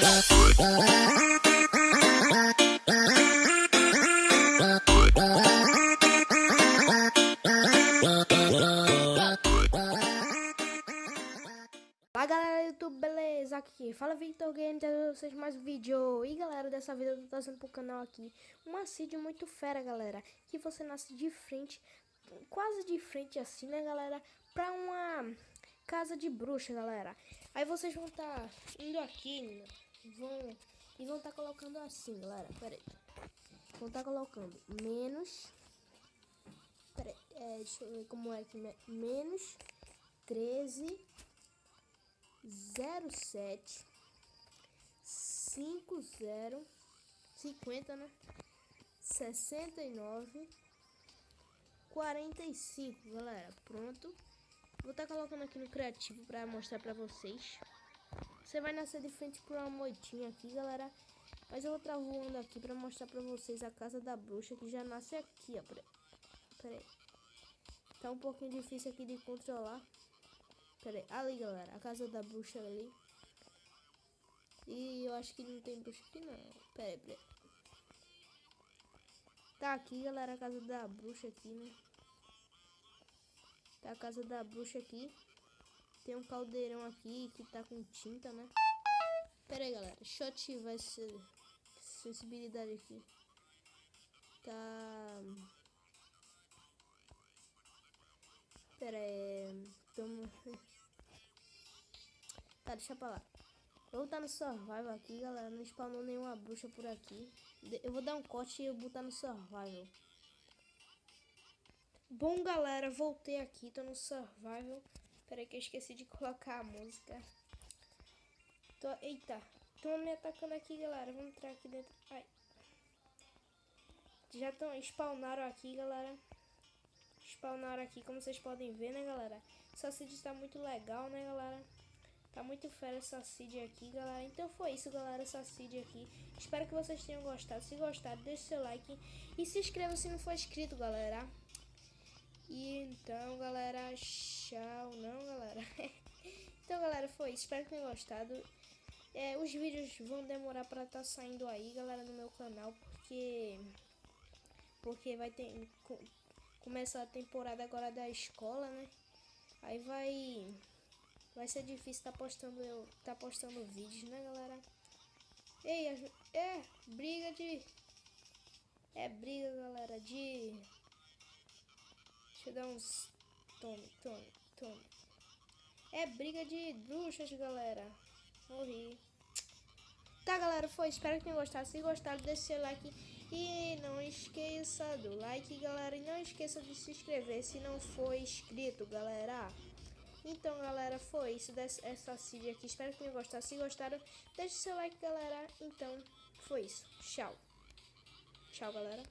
Fala galera do YouTube, beleza? Aqui fala Victor Game, trazendo vocês mais um vídeo. E galera, dessa vez eu tô trazendo pro canal aqui uma seed muito fera, galera. Que você nasce de frente, quase de frente assim, né galera, pra uma casa de bruxa, galera. Aí vocês vão estar indo aqui, vão estar colocando assim, galera. Pera aí. Vão estar colocando menos. Pera aí, deixa eu ver como é que menos 13 07 50 50, né? 69 45, galera. Pronto. Vou estar colocando aqui no criativo para mostrar para vocês. Você vai nascer de frente para uma moitinha aqui, galera. Mas eu vou estar voando aqui para mostrar para vocês a casa da bruxa que já nasce aqui, ó. Pera aí. Tá um pouquinho difícil aqui de controlar. Pera aí, ali galera, a casa da bruxa ali. E eu acho que não tem bruxa aqui não. Pera aí. Tá aqui galera, a casa da bruxa aqui, né? Tá a casa da bruxa aqui. Tem um caldeirão aqui que tá com tinta, né? Pera aí galera, deixa eu ativar essa sensibilidade aqui. Tá... Pera aí... Tá, deixa pra lá. Vou botar no survival aqui, galera. Não spawnou nenhuma bruxa por aqui. Eu vou dar um corte e eu botar no survival. Bom, galera, voltei aqui. Tô no survival. Pera aí que eu esqueci de colocar a música. Eita. Estão me atacando aqui, galera. Vamos entrar aqui dentro. Ai. Já spawnaram aqui, galera. Spawnaram aqui, como vocês podem ver, né, galera? Essa seed tá muito legal, né, galera? Tá muito fera essa seed aqui, galera. Então foi isso, galera, essa seed aqui. Espero que vocês tenham gostado. Se gostaram, deixe seu like e se inscreva se não for inscrito, galera. E então, galera, tchau. Não, galera. Então, galera, foi isso. Espero que tenham gostado. Os vídeos vão demorar pra estar saindo aí, galera, no meu canal, porque vai ter... Começa a temporada agora da escola, né? Aí vai ser difícil tá postando vídeos, né, galera? Ei, briga, galera, de... Deixa eu dar uns... Tome. É briga de bruxas, galera. Morri. Tá, galera, foi. Espero que tenham gostado. Se gostaram, deixe seu like. E não esqueça do like, galera. E não esqueça de se inscrever se não for inscrito, galera. Então, galera, foi isso dessa seed aqui. Espero que tenham gostado. Se gostaram, deixe seu like, galera. Então, foi isso. Tchau. Tchau, galera.